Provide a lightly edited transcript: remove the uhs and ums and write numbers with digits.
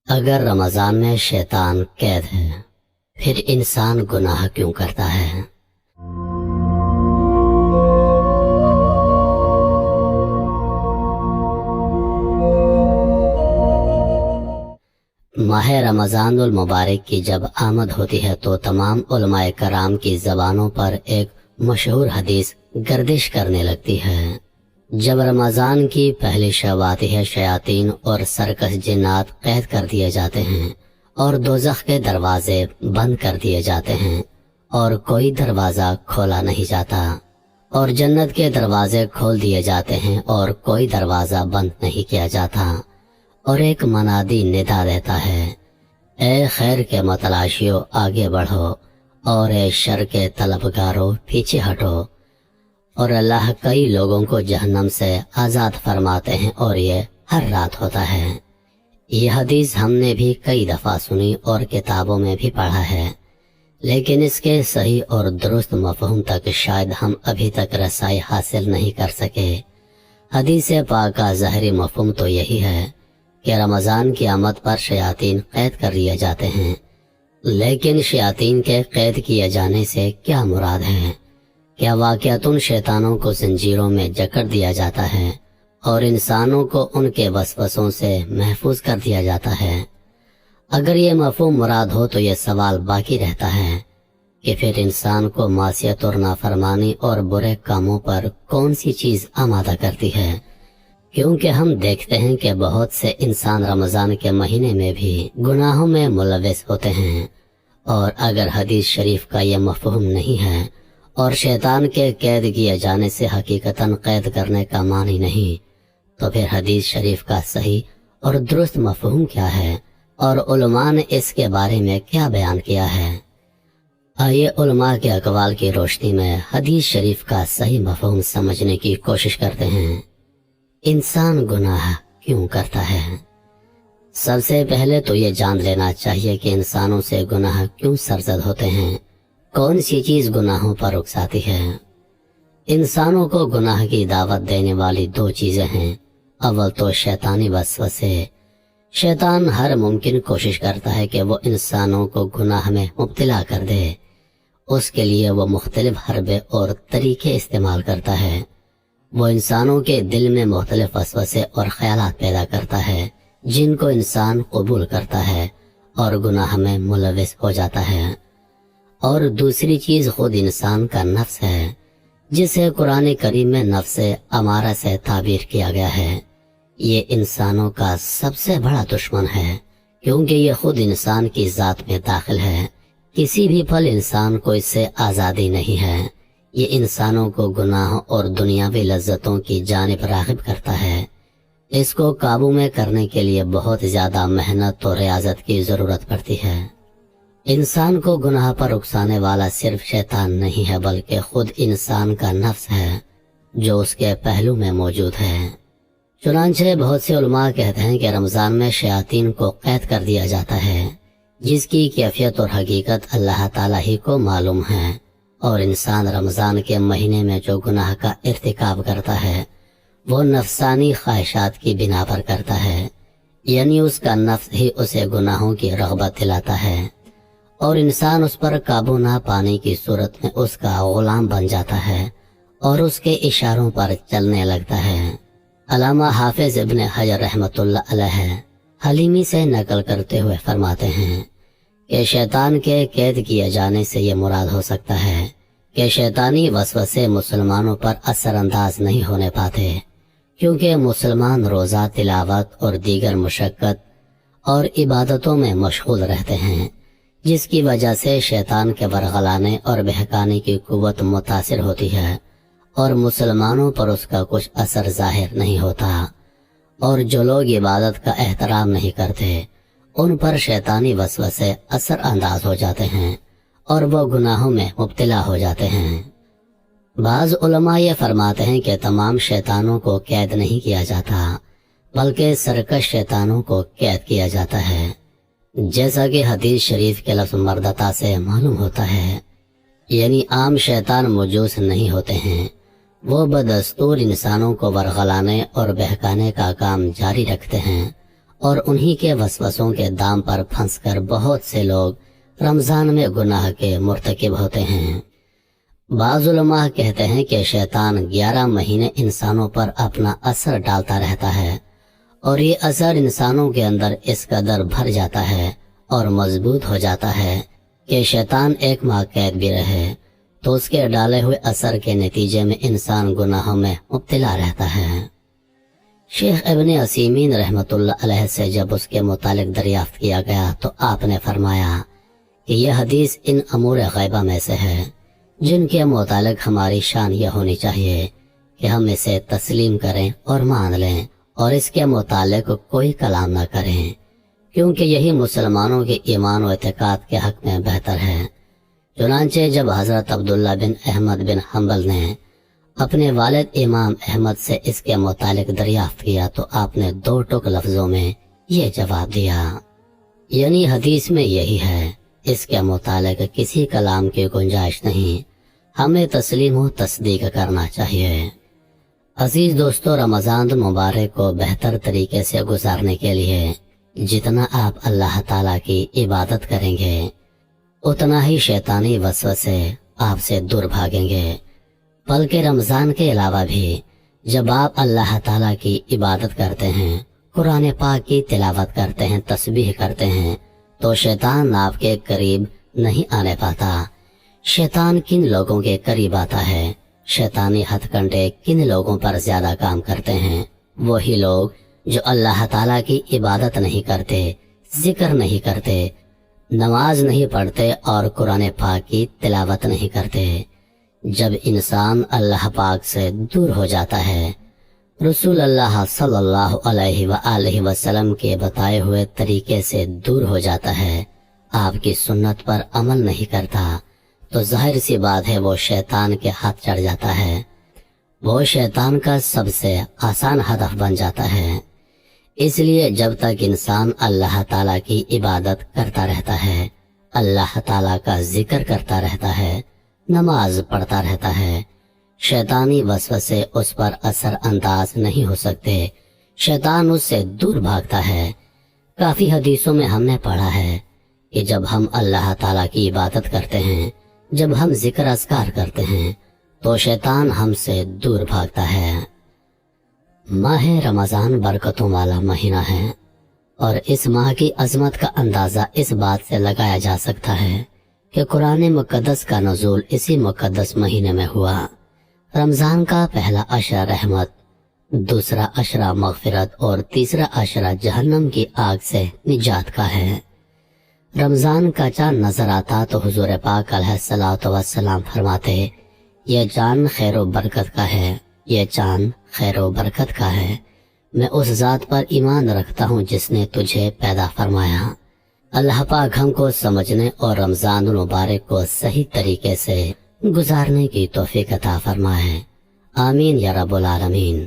اگر رمضان میں شیطان قید ہے پھر انسان گناہ کیوں کرتا ہے؟ ماہ رمضان المبارک کی جب آمد ہوتی ہے تو تمام علماء کرام کی زبانوں پر ایک مشہور حدیث گردش کرنے لگتی ہے۔ جب رمضان کی پہلی شب آتی ہے، شیاطین اور سرکش جنات قید کر دیے جاتے ہیں اور دوزخ کے دروازے بند کر دیے جاتے ہیں اور کوئی دروازہ کھولا نہیں جاتا، اور جنت کے دروازے کھول دیے جاتے ہیں اور کوئی دروازہ بند نہیں کیا جاتا، اور ایک منادی ندا دیتا ہے، اے خیر کے متلاشیوں آگے بڑھو اور اے شر کے طلبگاروں پیچھے ہٹو، اور اللہ کئی لوگوں کو جہنم سے آزاد فرماتے ہیں، اور یہ ہر رات ہوتا ہے۔ یہ حدیث ہم نے بھی کئی دفعہ سنی اور کتابوں میں بھی پڑھا ہے، لیکن اس کے صحیح اور درست مفہوم تک شاید ہم ابھی تک رسائی حاصل نہیں کر سکے۔ حدیث پاک کا ظاہری مفہوم تو یہی ہے کہ رمضان کی آمد پر شیاطین قید کر لیے جاتے ہیں، لیکن شیاطین کے قید کیے جانے سے کیا مراد ہے؟ کیا واقعتاً شیطانوں کو زنجیروں میں جکڑ دیا جاتا ہے اور انسانوں کو ان کے وسوسوں سے محفوظ کر دیا جاتا ہے؟ اگر یہ مفہوم مراد ہو تو یہ سوال باقی رہتا ہے کہ پھر انسان کو معصیت اور نافرمانی اور برے کاموں پر کون سی چیز آمادہ کرتی ہے؟ کیونکہ ہم دیکھتے ہیں کہ بہت سے انسان رمضان کے مہینے میں بھی گناہوں میں ملوث ہوتے ہیں، اور اگر حدیث شریف کا یہ مفہوم نہیں ہے اور شیطان کے قید کیے جانے سے حقیقتاً قید کرنے کا معنی نہیں، تو پھر حدیث شریف کا صحیح اور درست مفہوم کیا ہے اور علماء نے اس کے بارے میں کیا بیان کیا ہے؟ آئیے علماء کے اقوال کی روشنی میں حدیث شریف کا صحیح مفہوم سمجھنے کی کوشش کرتے ہیں۔ انسان گناہ کیوں کرتا ہے؟ سب سے پہلے تو یہ جان لینا چاہیے کہ انسانوں سے گناہ کیوں سرزد ہوتے ہیں، کون سی چیز گناہوں پر اکساتی ہے۔ انسانوں کو گناہ کی دعوت دینے والی دو چیزیں ہیں۔ اول تو شیطانی وسوسے۔ شیطان ہر ممکن کوشش کرتا ہے کہ وہ انسانوں کو گناہ میں مبتلا کر دے۔ اس کے لیے وہ مختلف حربے اور طریقے استعمال کرتا ہے۔ وہ انسانوں کے دل میں مختلف وسوسے اور خیالات پیدا کرتا ہے جن کو انسان قبول کرتا ہے اور گناہ میں ملوث ہو جاتا ہے۔ اور دوسری چیز خود انسان کا نفس ہے، جسے قرآن کریم میں نفس امارہ سے تعبیر کیا گیا ہے۔ یہ انسانوں کا سب سے بڑا دشمن ہے، کیونکہ یہ خود انسان کی ذات میں داخل ہے۔ کسی بھی پل انسان کو اس سے آزادی نہیں ہے۔ یہ انسانوں کو گناہوں اور دنیاوی لذتوں کی جانب راغب کرتا ہے۔ اس کو قابو میں کرنے کے لیے بہت زیادہ محنت اور ریاضت کی ضرورت پڑتی ہے۔ انسان کو گناہ پر اکسانے والا صرف شیطان نہیں ہے، بلکہ خود انسان کا نفس ہے جو اس کے پہلو میں موجود ہے۔ چنانچہ بہت سے علماء کہتے ہیں کہ رمضان میں شیاطین کو قید کر دیا جاتا ہے، جس کی کیفیت اور حقیقت اللہ تعالیٰ ہی کو معلوم ہے، اور انسان رمضان کے مہینے میں جو گناہ کا ارتکاب کرتا ہے وہ نفسانی خواہشات کی بنا پر کرتا ہے، یعنی اس کا نفس ہی اسے گناہوں کی رغبت دلاتا ہے، اور انسان اس پر قابو نہ پانے کی صورت میں اس کا غلام بن جاتا ہے اور اس کے اشاروں پر چلنے لگتا ہے۔ علامہ حافظ ابن حجر رحمۃ اللہ علیہ حلیمی سے نقل کرتے ہوئے فرماتے ہیں کہ شیطان کے قید کیے جانے سے یہ مراد ہو سکتا ہے کہ شیطانی وسوسے مسلمانوں پر اثر انداز نہیں ہونے پاتے، کیونکہ مسلمان روزہ، تلاوت اور دیگر مشقت اور عبادتوں میں مشغول رہتے ہیں، جس کی وجہ سے شیطان کے ورغلانے اور بہکانے کی قوت متاثر ہوتی ہے، اور مسلمانوں پر اس کا کچھ اثر ظاہر نہیں ہوتا، اور جو لوگ عبادت کا احترام نہیں کرتے ان پر شیطانی وسوسے اثر انداز ہو جاتے ہیں اور وہ گناہوں میں مبتلا ہو جاتے ہیں۔ بعض علماء یہ فرماتے ہیں کہ تمام شیطانوں کو قید نہیں کیا جاتا، بلکہ سرکش شیطانوں کو قید کیا جاتا ہے، جیسا کہ حدیث شریف کے لفظ مردتا سے معلوم ہوتا ہے، یعنی عام شیطان موجوس نہیں ہوتے ہیں، وہ بدستور انسانوں کو ورغلانے اور بہکانے کا کام جاری رکھتے ہیں اور انہی کے وسوسوں کے دام پر پھنس کر بہت سے لوگ رمضان میں گناہ کے مرتکب ہوتے ہیں۔ بعض علماء کہتے ہیں کہ شیطان 11 مہینے انسانوں پر اپنا اثر ڈالتا رہتا ہے، اور یہ اثر انسانوں کے اندر اس قدر بھر جاتا ہے اور مضبوط ہو جاتا ہے کہ شیطان 1 ماہ قید بھی رہے تو اس کے ڈالے ہوئے اثر کے نتیجے میں انسان گناہوں میں مبتلا رہتا ہے۔ شیخ ابن عثیمین رحمۃ اللہ علیہ سے جب اس کے متعلق دریافت کیا گیا تو آپ نے فرمایا کہ یہ حدیث ان امور غیبہ میں سے ہے جن کے متعلق ہماری شان یہ ہونی چاہیے کہ ہم اسے تسلیم کریں اور مان لیں اور اس کے متعلق کوئی کلام نہ کریں، کیونکہ یہی مسلمانوں کے ایمان و اعتقاد کے حق میں بہتر ہے۔ چنانچہ جب حضرت عبداللہ بن احمد بن حنبل نے اپنے والد امام احمد سے اس کے متعلق دریافت کیا تو آپ نے 2 ٹوک لفظوں میں یہ جواب دیا، یعنی حدیث میں یہی ہے، اس کے متعلق کسی کلام کی گنجائش نہیں، ہمیں تسلیم و تصدیق کرنا چاہیے۔ عزیز دوستو، رمضان المبارک کو بہتر طریقے سے گزارنے کے لیے جتنا آپ اللہ تعالیٰ کی عبادت کریں گے اتنا ہی شیطانی وسوسے آپ سے دور بھاگیں گے، بلکہ رمضان کے علاوہ بھی جب آپ اللہ تعالیٰ کی عبادت کرتے ہیں، قرآن پاک کی تلاوت کرتے ہیں، تسبیح کرتے ہیں تو شیطان آپ کے قریب نہیں آنے پاتا۔ شیطان کن لوگوں کے قریب آتا ہے، شیطانی ہتھ کنڈے کن لوگوں پر زیادہ کام کرتے ہیں؟ وہی لوگ جو اللہ تعالیٰ کی عبادت نہیں کرتے، ذکر نہیں کرتے، نماز نہیں پڑھتے اور قرآن پاک کی تلاوت نہیں کرتے۔ جب انسان اللہ پاک سے دور ہو جاتا ہے، رسول اللہ صلی اللہ علیہ وآلہ وسلم کے بتائے ہوئے طریقے سے دور ہو جاتا ہے، آپ کی سنت پر عمل نہیں کرتا، تو ظاہر سی بات ہے وہ شیطان کے ہاتھ چڑھ جاتا ہے، وہ شیطان کا سب سے آسان ہدف بن جاتا ہے۔ اس لیے جب تک انسان اللہ تعالیٰ کی عبادت کرتا رہتا ہے، اللہ تعالیٰ کا ذکر کرتا رہتا ہے، نماز پڑھتا رہتا ہے، شیطانی وسوسے اس پر اثر انداز نہیں ہو سکتے، شیطان اس سے دور بھاگتا ہے۔ کافی حدیثوں میں ہم نے پڑھا ہے کہ جب ہم اللہ تعالیٰ کی عبادت کرتے ہیں، جب ہم ذکر اذکار کرتے ہیں تو شیطان ہم سے دور بھاگتا ہے۔ ماہ رمضان برکتوں والا مہینہ ہے، اور اس ماہ کی عظمت کا اندازہ اس بات سے لگایا جا سکتا ہے کہ قرآن مقدس کا نزول اسی مقدس مہینے میں ہوا۔ رمضان کا پہلا عشرہ رحمت، دوسرا عشرہ مغفرت اور تیسرا عشرہ جہنم کی آگ سے نجات کا ہے۔ رمضان کا چاند نظر آتا تو حضور پاک علیہ الصلوۃ والسلام فرماتے، یہ چاند خیر و برکت کا ہے، یہ چاند خیر و برکت کا ہے، میں اس ذات پر ایمان رکھتا ہوں جس نے تجھے پیدا فرمایا۔ اللہ پاک ہم کو سمجھنے اور رمضان المبارک کو صحیح طریقے سے گزارنے کی توفیق عطا فرمائے، آمین یا رب العالمین۔